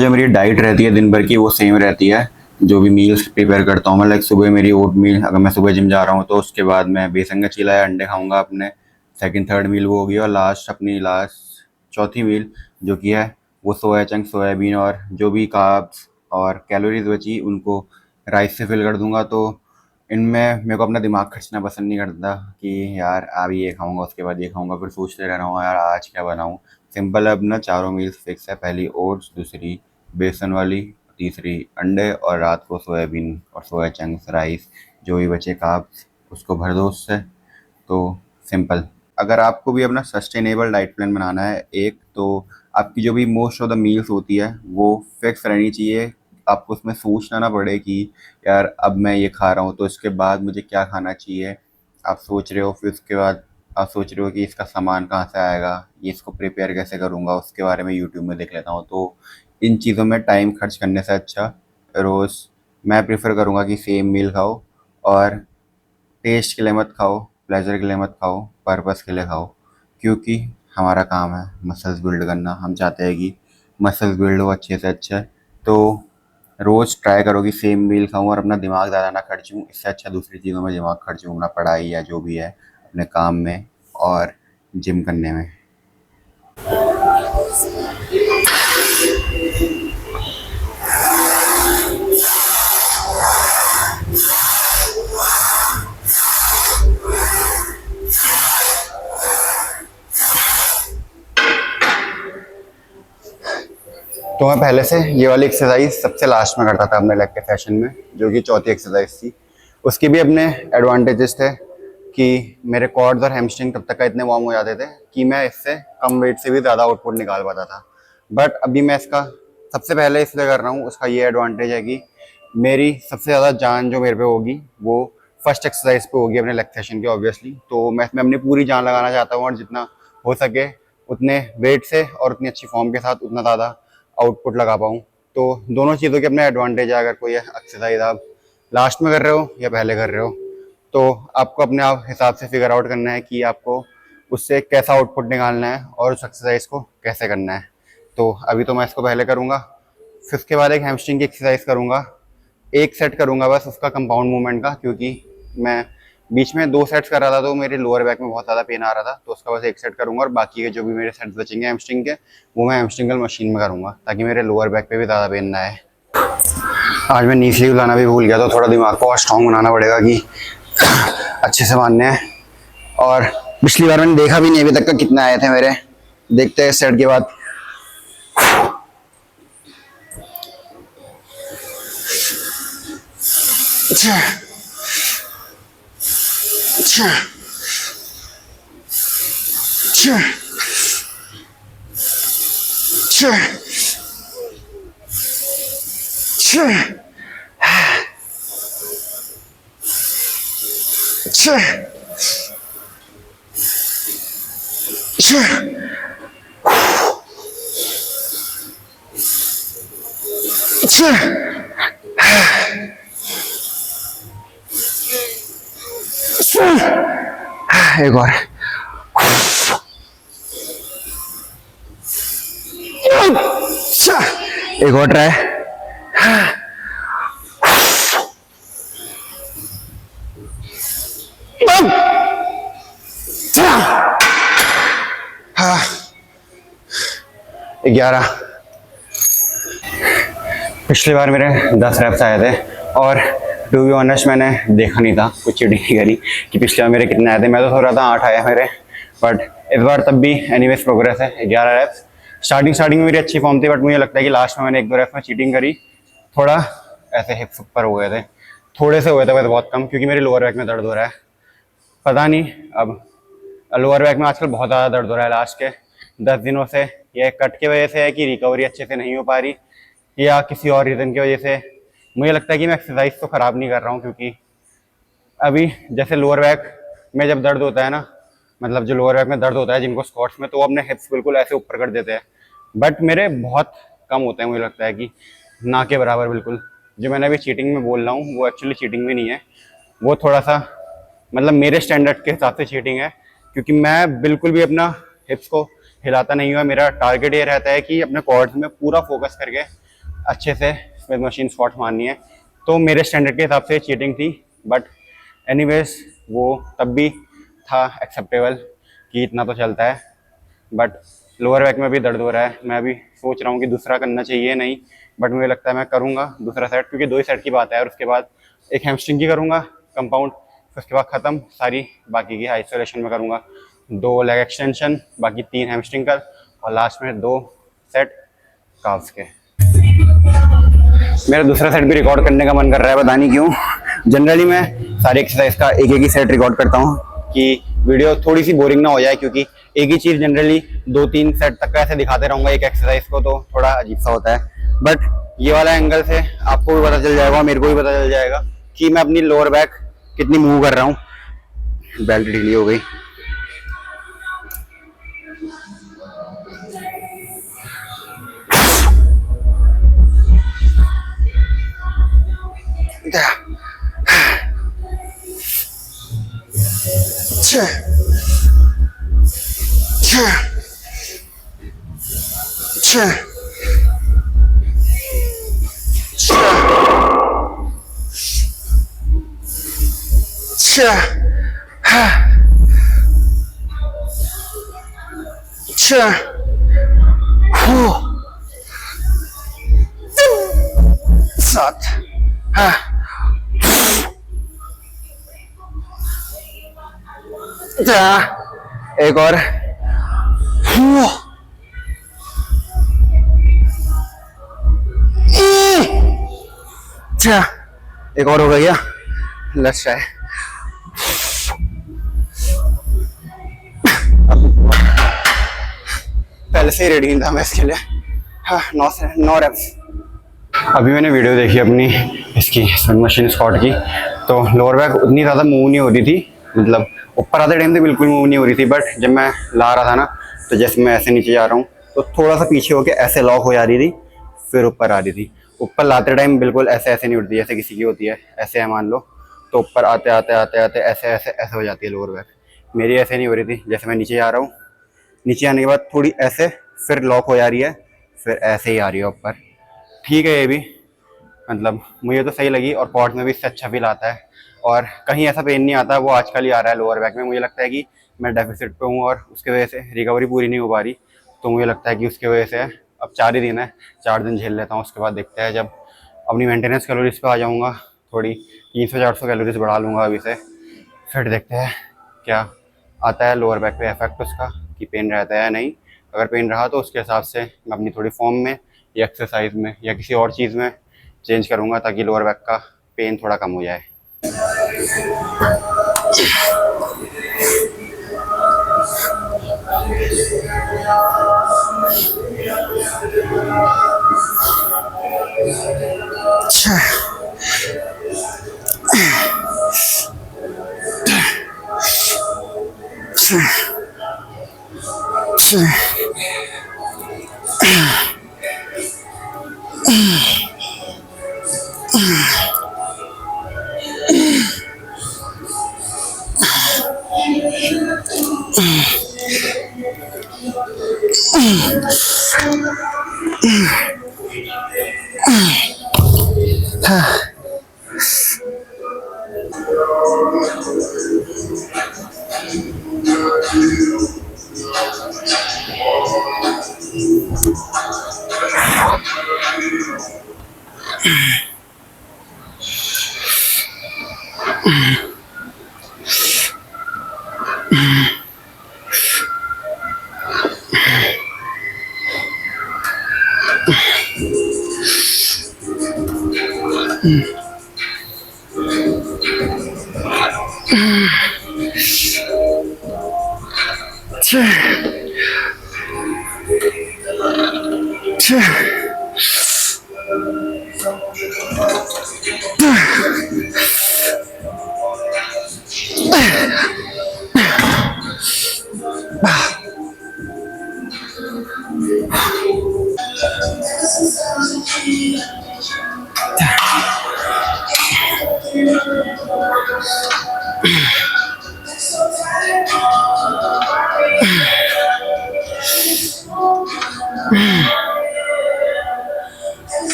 जो मेरी डाइट रहती है दिन भर की वो सेम रहती है। जो भी मील्स प्रिपेयर करता हूँ मैं, लाइक सुबह मेरी ओट मील, अगर मैं सुबह जिम जा रहा हूँ तो उसके बाद मैं बेसन का चीला या अंडे खाऊंगा अपने। सेकंड थर्ड मील वो होगी, और लास्ट चौथी मील जो कि है वो सोया चंक, सोयाबीन और जो भी कार्ब्स और कैलोरीज बची उनको राइस से फिल कर दूंगा। तो इनमें मेरे को अपना दिमाग खर्चना पसंद नहीं करता कि यार अभी ये खाऊंगा उसके बाद ये खाऊंगा, फिर सोचते रह रहा हूँ यार आज क्या बनाऊँ। सिंपल है, अपना चारों मील्स फिक्स है। पहली ओट्स, दूसरी बेसन वाली, तीसरी अंडे, और रात को सोयाबीन और सोया चंक्स राइस, जो भी बचे कार्ब्स उसको भर दो उससे। तो सिंपल। अगर आपको भी अपना सस्टेनेबल डाइट प्लान बनाना है एक, तो आपकी जो भी मोस्ट ऑफ द मील्स होती है वो फिक्स रहनी चाहिए। आपको उसमें सोचना ना पड़े कि यार अब मैं ये खा रहा हूँ तो इसके बाद मुझे क्या खाना चाहिए। आप सोच रहे हो, फिर उसके बाद आप सोच रहे हो कि इसका सामान कहाँ से आएगा, ये इसको प्रिपेयर कैसे करूँगा, उसके बारे में यूट्यूब में देख लेता हूँ। तो इन चीज़ों में टाइम खर्च करने से अच्छा रोज़ मैं प्रेफर करूँगा कि सेम मील खाओ, और टेस्ट के लिए मत खाओ, प्लेजर के लिए मत खाओ, पर्पस के लिए खाओ। क्योंकि हमारा काम है मसल्स बिल्ड करना, हम चाहते हैं कि मसल्स बिल्ड हो अच्छे से अच्छे। तो रोज़ ट्राई करो कि सेम मील खाऊं और अपना दिमाग ज़्यादा ना खर्चूँ। इससे अच्छा दूसरी चीज़ों में दिमाग खर्चूँ, अपना पढ़ाई या जो भी है अपने काम में और जिम करने में। तो मैं पहले से ये वाली एक्सरसाइज सबसे लास्ट में करता था अपने लेग के सेशन में, जो कि चौथी एक्सरसाइज थी। उसके भी अपने एडवांटेजेस थे कि मेरे क्वाड्स और हैमस्ट्रिंग तब तक का इतने वार्म हो जाते थे कि मैं इससे कम वेट से भी ज़्यादा आउटपुट निकाल पाता था। बट अभी मैं इसका सबसे पहले इसलिए कर रहा हूँ, उसका ये एडवांटेज है कि मेरी सबसे ज़्यादा जान जो मेरे पे होगी वो फर्स्ट एक्सरसाइज पे होगी अपने लेग सेशन की, ऑब्वियसली। तो मैं इसमें अपनी पूरी जान लगाना चाहता हूँ, और जितना हो सके उतने वेट से और उतनी अच्छी फॉर्म के साथ उतना ज़्यादा आउटपुट लगा पाऊँ। तो दोनों चीज़ों के अपने एडवांटेज है। अगर कोई एक्सरसाइज आप लास्ट में कर रहे हो या पहले कर रहे हो, तो आपको अपने आप हिसाब से फिगर आउट करना है कि आपको उससे कैसा आउटपुट निकालना है और उस एक्सरसाइज को कैसे करना है। तो अभी तो मैं इसको पहले करूँगा, फिर उसके बाद एक हैमस्ट्रिंग की एक्सरसाइज करूँगा। एक सेट करूँगा बस उसका कंपाउंड मूवमेंट का, क्योंकि मैं बीच में 2 सेट्स कर रहा था तो मेरे लोअर बैक में बहुत ज़्यादा पेन आ रहा था। तो उसका बस एक सेट करूँगा, और बाकी के जो भी मेरे सेट्स बचेंगे हैमस्ट्रिंग के वो मैं हैमस्ट्रिंगल मशीन में करूँगा, ताकि मेरे लोअर बैक पे भी ज़्यादा पेन ना आए। आज मैं नी स्लीव लाना भी भूल गया, तो थोड़ा दिमाग को और स्ट्रॉन्ग बनाना पड़ेगा कि अच्छे से मानने हैं। और पिछली बार मैंने देखा भी नहीं अभी तक का कितना आए थे मेरे। देखते हैं सेट के बाद। अच्छा अच्छा अच्छा अच्छा अच्छा अच्छा अच्छा एक और। एक और ट्राई। हाँ 11। पिछली बार मेरे 10 रैप्स आए थे, और टू बी ऑनेस्ट मैंने देखा नहीं था, कुछ चीटिंग नहीं करी कि पिछले बार मेरे कितने आए थे। मैं तो सोच रहा था 8 आए मेरे, बट इस बार तब भी एनीवेज प्रोग्रेस है। 11 रैप्स। स्टार्टिंग में मेरी अच्छी फॉर्म थी, बट मुझे लगता है कि लास्ट में मैंने 1-2 रैप्स में चीटिंग करी। थोड़ा ऐसे हिप्स ऊपर हो गए थे, थोड़े से हुए थे वैसे, बहुत कम, क्योंकि मेरे लोअर बैक में दर्द हो रहा है। पता नहीं, अब लोअर बैक में आजकल बहुत ज़्यादा दर्द हो रहा है लास्ट के 10 दिनों से। यह कट की वजह से है कि रिकवरी अच्छे से नहीं हो पा रही, या किसी और रीज़न की वजह से। मुझे लगता है कि मैं एक्सरसाइज तो ख़राब नहीं कर रहा हूँ, क्योंकि अभी जैसे लोअर बैक में जब दर्द होता है ना, मतलब जो लोअर बैक में दर्द होता है जिनको स्क्वाट्स में, तो वो अपने हिप्स बिल्कुल ऐसे ऊपर कर देते हैं। बट मेरे बहुत कम होते हैं, मुझे लगता है कि ना के बराबर बिल्कुल। जो मैंने अभी चीटिंग में बोल रहा हूँ वो एक्चुअली चीटिंग भी नहीं है, वो थोड़ा सा मतलब मेरे स्टैंडर्ड के हिसाब से चीटिंग है, क्योंकि मैं बिल्कुल भी अपना हिप्स को हिलाता नहीं हुआ। मेरा टारगेट ये रहता है कि अपने क्वाड्स में पूरा फोकस करके अच्छे से स्मिथ मशीन स्क्वाट मारनी है। तो मेरे स्टैंडर्ड के हिसाब से चीटिंग थी, बट एनीवेज वो तब भी था एक्सेप्टेबल कि इतना तो चलता है। बट लोअर बैक में भी दर्द हो रहा है, मैं अभी सोच रहा हूँ कि दूसरा करना चाहिए नहीं, बट मुझे लगता है मैं करूँगा दूसरा सेट, क्योंकि 2 ही सेट की बात है। और उसके बाद एक हैमस्ट्रिंग की करूँगा कंपाउंड, फिर उसके बाद ख़त्म सारी, बाकी की आइसोलेशन में करूँगा 2 लेग एक्सटेंशन, बाकी 3 हैमस्ट्रिंग कर, और लास्ट में 2 सेट काफ्स के। मेरा दूसरा सेट भी रिकॉर्ड करने का मन कर रहा है, पता नहीं क्यों। जनरली मैं सारी एक्सरसाइज का एक एक ही सेट रिकॉर्ड करता हूँ कि वीडियो थोड़ी सी बोरिंग ना हो जाए, क्योंकि एक ही चीज़ जनरली 2-3 सेट तक का ऐसे दिखाते रहूँगा एक एक्सरसाइज को, तो थोड़ा अजीब सा होता है। बट ये वाला एंगल से आपको भी पता चल जाएगा, मेरे को भी पता चल जाएगा कि मैं अपनी लोअर बैक कितनी मूव कर रहा हूँ। बेल्ट ढीली हो गई। सात, एक और, एक और हो गया। Let's try. पहले से ही रेडी था मैं इसके लिए। हाँ, 9 रेप्स। अभी मैंने वीडियो देखी अपनी इसकी स्मिथ मशीन स्क्वाट की, तो लोअर बैक उतनी ज़्यादा मूव नहीं हो रही थी, मतलब ऊपर आते टाइम से बिल्कुल मूव नहीं हो रही थी। बट जब मैं ला रहा था ना, तो जैसे मैं ऐसे नीचे जा रहा हूँ तो थोड़ा सा पीछे होके ऐसे लॉक हो जा रही थी, फिर ऊपर आ रही थी। ऊपर लाते टाइम बिल्कुल ऐसे ऐसे नहीं उठती जैसे किसी की होती है, ऐसे है मान लो, तो ऊपर आते आते आते आते ऐसे ऐसे ऐसे हो जाती है लोअर बैक। मेरी ऐसे नहीं हो रही थी। जैसे मैं नीचे जा रहा हूँ, नीचे आने के बाद थोड़ी ऐसे, फिर लॉक हो जा रही है, फिर ऐसे ही आ रही है ऊपर। ठीक है ये भी, मतलब मुझे तो सही लगी, और क्वाड में भी इससे अच्छा फील आता है, और कहीं ऐसा पेन नहीं आता। वो आजकल ही आ रहा है लोअर बैक में। मुझे लगता है कि मैं डेफिसिट पे हूँ और उसकी वजह से रिकवरी पूरी नहीं हो पा रही, तो मुझे लगता है कि उसकी वजह से है। अब 4 ही दिन है, 4 दिन झेल लेता हूँ, उसके बाद देखते हैं। जब अपनी मेंटेनेंस कैलोरीज पे आ जाऊँगा, थोड़ी 300-400 कैलोरीज बढ़ा लूँगा अभी से, फिर देखते हैं क्या आता है लोअर बैक पे इफेक्ट उसका, कि पेन रहता है या नहीं। अगर पेन रहा तो उसके हिसाब से मैं अपनी थोड़ी फॉर्म में या एक्सरसाइज में या किसी और चीज़ में चेंज करूँगा, ताकि लोअर बैक का पेन थोड़ा कम हो जाए।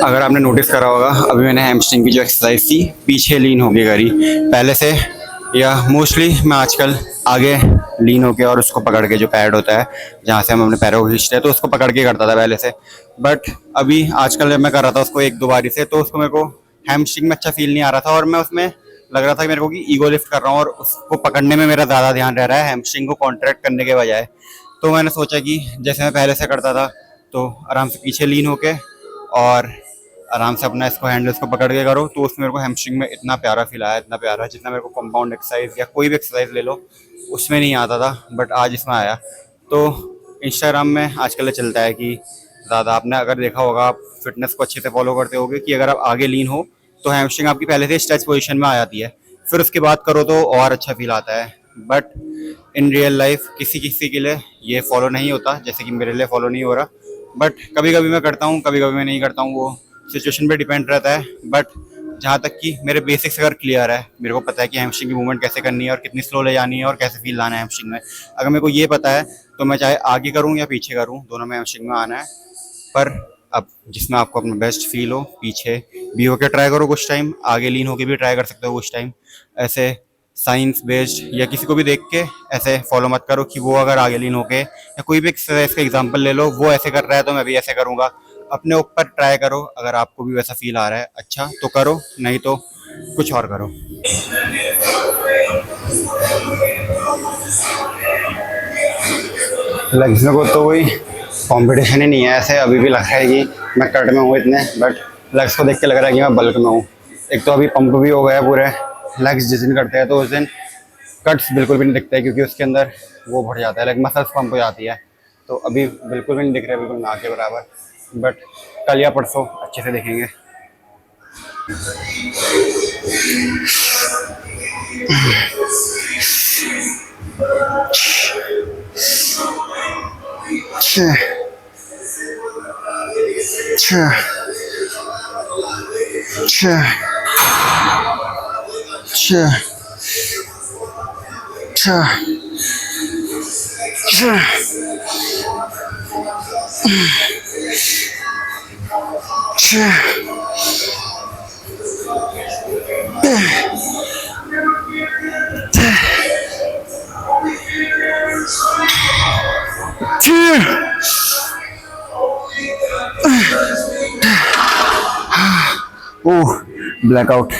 अगर आपने नोटिस करा होगा, अभी मैंने हैमस्ट्रिंग की जो एक्सरसाइज थी पीछे लीन होके करी पहले से, या मोस्टली मैं आजकल आगे लीन होके और उसको पकड़ के, जो पैड होता है जहाँ से हम अपने पैरों को खींचते हैं, तो उसको पकड़ के करता था पहले से। बट अभी आजकल जब मैं कर रहा था उसको एक दो बारी से, तो उसको मेरे को हैमस्ट्रिंग में अच्छा फील नहीं आ रहा था, और मैं उसमें लग रहा था कि मेरे को कि ईगो लिफ्ट कर रहा हूँ और उसको पकड़ने में मेरा ज़्यादा ध्यान रह रहा है हैमस्ट्रिंग को कॉन्ट्रैक्ट करने के बजाय। तो मैंने सोचा कि जैसे मैं पहले से करता था, तो आराम से पीछे लीन होके और आराम से अपना इसको हैंडल्स को पकड़ के करो, तो उसमें मेरे को हैमस्ट्रिंग में इतना प्यारा फील आया, इतना प्यारा, जितना मेरे को कंपाउंड एक्सरसाइज या कोई भी एक्सरसाइज ले लो उसमें नहीं आता था, बट आज इसमें आया। तो इंस्टाग्राम में आजकल चलता है कि ज़्यादा, आपने अगर देखा होगा, आप फिटनेस को अच्छे से फॉलो करते होगे, कि अगर आप आगे लीन हो तो हैमस्ट्रिंग आपकी पहले से स्ट्रेच पोजीशन में आ जाती है, फिर उसके बाद करो तो और अच्छा फील आता है। बट इन रियल लाइफ किसी किसी के लिए ये फॉलो नहीं होता, जैसे कि मेरे लिए फॉलो नहीं हो रहा। बट कभी कभी मैं करता हूँ, कभी कभी मैं नहीं करता हूँ, वो सिचुएशन पे डिपेंड रहता है। बट जहाँ तक कि मेरे बेसिक्स अगर क्लियर है, मेरे को पता है कि हैमस्ट्रिंग की मूवमेंट कैसे करनी है और कितनी स्लो ले जानी है और कैसे फील लाना है हैमस्ट्रिंग में, अगर मेरे को ये पता है तो मैं चाहे आगे करूँ या पीछे करूँ, दोनों में हैमस्ट्रिंग में आना है। पर अब जिसमें आपको अपना बेस्ट फील हो, पीछे भी होके ट्राई करो कुछ टाइम, आगे लीन होके भी ट्राई कर सकते हो कुछ टाइम। ऐसे साइंस बेस्ड या किसी को भी देख के ऐसे फॉलो मत करो कि वो अगर आगे लीन होके, या कोई भी एक्सरसाइज का एग्जांपल ले लो, वो ऐसे कर रहा है तो मैं भी ऐसे करूँगा। अपने ऊपर ट्राई करो, अगर आपको भी वैसा फील आ रहा है अच्छा तो करो, नहीं तो कुछ और करो। लेग्स में को तो कोई कंपटीशन ही नहीं है ऐसे, अभी भी लग रहा है कि मैं कट में हूँ इतने, बट लेग्स को देख के लग रहा है कि मैं बल्क में हूँ। एक तो अभी पंप भी हो गया पूरे, लेग्स जिस दिन करते हैं तो उस दिन कट्स बिल्कुल भी नहीं दिखते, क्योंकि उसके अंदर वो बढ़ जाता है, लाइक मसल्स पंप हो जाती है। तो अभी बिल्कुल भी नहीं दिख रहा है, बिल्कुल ना के बराबर। बट कल या परसों अच्छे से देखेंगे। ओह, ब्लैकआउट।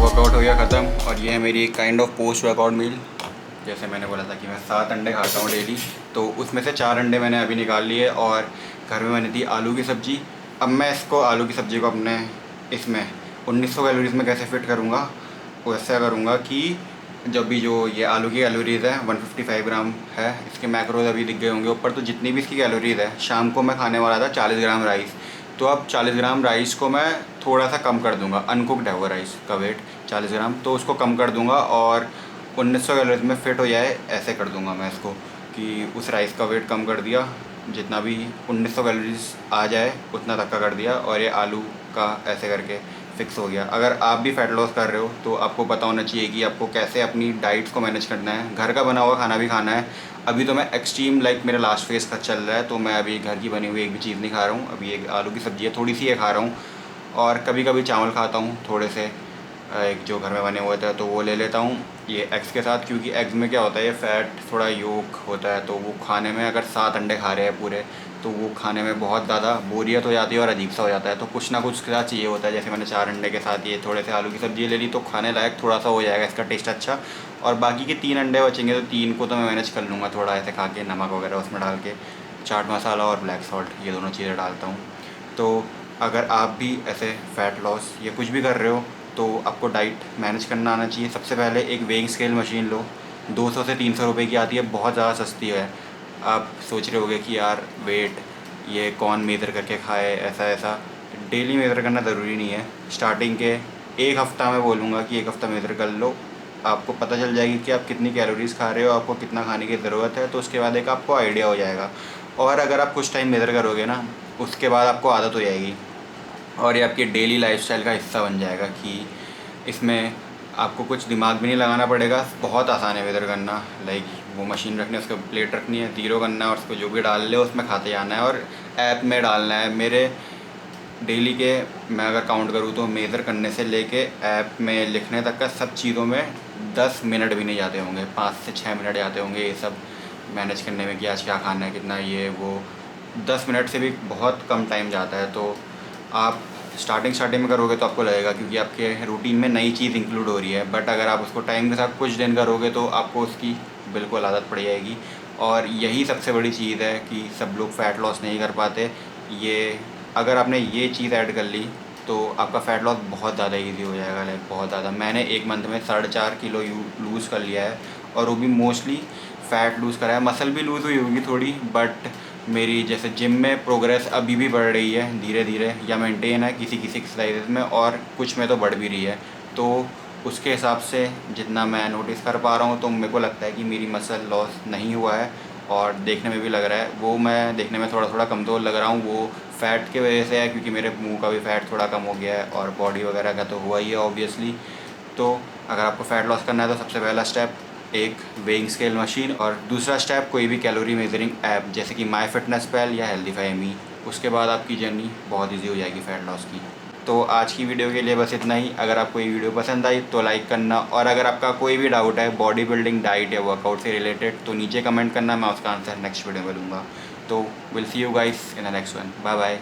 वर्कआउट हो गया ख़त्म, और ये है मेरी kind of post workout meal. जैसे मैंने बोला था कि मैं 7 अंडे खाता हूँ डेली, तो उसमें से 4 अंडे मैंने अभी निकाल लिए, और घर में मैंने थी आलू की सब्ज़ी। अब मैं इसको आलू की सब्ज़ी को अपने इसमें 1900 कैलोरीज़ में कैसे फ़िट करूँगा, वो ऐसा करूँगा कि जब भी जो ये आलू की कैलोरीज़ है 155 ग्राम है, इसके मैक्रोज अभी दिख गए होंगे ऊपर, तो जितनी भी इसकी कैलोरीज़ है, शाम को मैं खाने वाला था 40 ग्राम राइस, तो अब 40 ग्राम राइस को मैं थोड़ा सा कम कर दूंगा। अनकुक्ड है वो राइस का वेट 40 ग्राम, तो उसको कम कर दूंगा और 1900 कैलोरीज में फ़िट हो जाए ऐसे कर दूंगा मैं इसको, कि उस राइस का वेट कम कर दिया जितना भी 1900 कैलोरीज आ जाए उतना तक का कर दिया, और ये आलू का ऐसे करके फिक्स हो गया। अगर आप भी फ़ैट लॉस कर रहे हो तो आपको पता होना चाहिए कि आपको कैसे अपनी डाइट्स को मैनेज करना है। घर का बना हुआ खाना भी खाना है। अभी तो मैं एक्सट्रीम लाइक मेरा लास्ट फेज़ का चल रहा है, तो मैं अभी घर की बनी हुई एक भी चीज़ नहीं खा रहा हूँ। अभी एक आलू की सब्ज़ी है, थोड़ी सी ये खा रहा हूँ, और कभी कभी चावल खाता हूँ थोड़े से, एक जो घर में बने हुए थे तो वो ले लेता हूँ ये एग्स के साथ, क्योंकि एग्स में क्या होता है, ये फ़ैट थोड़ा योक होता है, तो वो खाने में अगर 7 अंडे खा रहे हैं पूरे, तो वो खाने में बहुत ज़्यादा बोरियत हो जाती है और अजीब सा हो जाता है। तो कुछ ना कुछ उसके साथ चाहिए होता है। जैसे मैंने 4 अंडे के साथ ये थोड़े से आलू की सब्ज़ी ले ली, तो खाने लायक थोड़ा सा हो जाएगा, इसका टेस्ट अच्छा। और बाकी के 3 अंडे बचेंगे, तो 3 को तो मैं मैनेज कर लूँगा थोड़ा ऐसे खा के, नमक वगैरह उसमें डाल के, चाट मसाला और ब्लैक सॉल्ट, ये दोनों चीज़ें डालता हूँ। तो अगर आप भी ऐसे फ़ैट लॉस या कुछ भी कर रहे हो, तो आपको डाइट मैनेज करना आना चाहिए। सबसे पहले एक वेइंग स्केल मशीन लो, 200 से 300 रुपए की आती है, बहुत ज़्यादा सस्ती है। आप सोच रहे होगे कि यार वेट ये कौन मेज़र करके खाए, ऐसा ऐसा। डेली मेज़र करना ज़रूरी नहीं है। स्टार्टिंग के 1 हफ़्ता मैं बोलूँगा कि 1 हफ़्ता मेज़र कर लो, आपको पता चल जाएगी कि आप कितनी कैलोरीज़ खा रहे हो, आपको कितना खाने की ज़रूरत है, तो उसके बाद एक आपको आइडिया हो जाएगा। और अगर आप कुछ टाइम मेज़र करोगे ना, उसके बाद आपको आदत हो जाएगी, और ये आपकी डेली लाइफस्टाइल का हिस्सा बन जाएगा कि इसमें आपको कुछ दिमाग भी नहीं लगाना पड़ेगा। बहुत आसान है मेज़र करना। लाइक वो मशीन रखनी है, उसके प्लेट रखनी है, ज़ीरो करना है, और उसको जो भी डाल ले उसमें खाते जाना है, और ऐप में डालना है। मेरे डेली के मैं अगर काउंट करूँ तो मेज़र करने से लेके ऐप में लिखने तक का सब चीज़ों में 10 मिनट भी नहीं जाते होंगे, 5 से 6 मिनट जाते होंगे ये सब मैनेज करने में कि आज क्या खाना है, कितना ये वो। 10 मिनट से भी बहुत कम टाइम जाता है। तो आप स्टार्टिंग में करोगे तो आपको लगेगा, क्योंकि आपके रूटीन में नई चीज़ इंक्लूड हो रही है, बट अगर आप उसको टाइम के साथ कुछ दिन करोगे तो आपको उसकी बिल्कुल आदत पड़ जाएगी। और यही सबसे बड़ी चीज़ है कि सब लोग फ़ैट लॉस नहीं कर पाते। ये अगर आपने ये चीज़ ऐड कर ली तो आपका फ़ैट लॉस बहुत ज़्यादा इजी हो जाएगा, लाइक बहुत ज़्यादा। मैंने 1 मंथ में 4.5 किलो लूज़ कर लिया है, और वो भी मोस्टली फ़ैट लूज़ करा है। मसल भी लूज़ हुई होगी थोड़ी, बट मेरी जैसे जिम में प्रोग्रेस अभी भी बढ़ रही है धीरे धीरे, या मेंटेन है किसी किसी एक्सरसाइजेज में, और कुछ में तो बढ़ भी रही है। तो उसके हिसाब से जितना मैं नोटिस कर पा रहा हूँ, तो मेरे को लगता है कि मेरी मसल लॉस नहीं हुआ है, और देखने में भी लग रहा है, वो मैं देखने में थोड़ा थोड़ा कमज़ोर लग रहा हूँ, वो फ़ैट की वजह से है, क्योंकि मेरे मुंह का भी फ़ैट थोड़ा कम हो गया है, और बॉडी वगैरह का तो हुआ ही है ऑब्वियसली। तो अगर आपको फ़ैट लॉस करना है तो सबसे पहला स्टेप एक वेइंग स्केल मशीन, और दूसरा स्टेप कोई भी कैलोरी मेजरिंग ऐप जैसे कि माई फिटनेस पैल या हेल्दीफाई मी। उसके बाद आपकी जर्नी बहुत ईजी हो जाएगी फ़ैट लॉस की। तो आज की वीडियो के लिए बस इतना ही। अगर आपको ये वीडियो पसंद आई तो लाइक करना, और अगर आपका कोई भी डाउट है बॉडी बिल्डिंग, डाइट या वर्कआउट से रिलेटेड, तो नीचे कमेंट करना, मैं उसका आंसर नेक्स्ट वीडियो में दूँगा। तो will see you guys in the next one. Bye bye.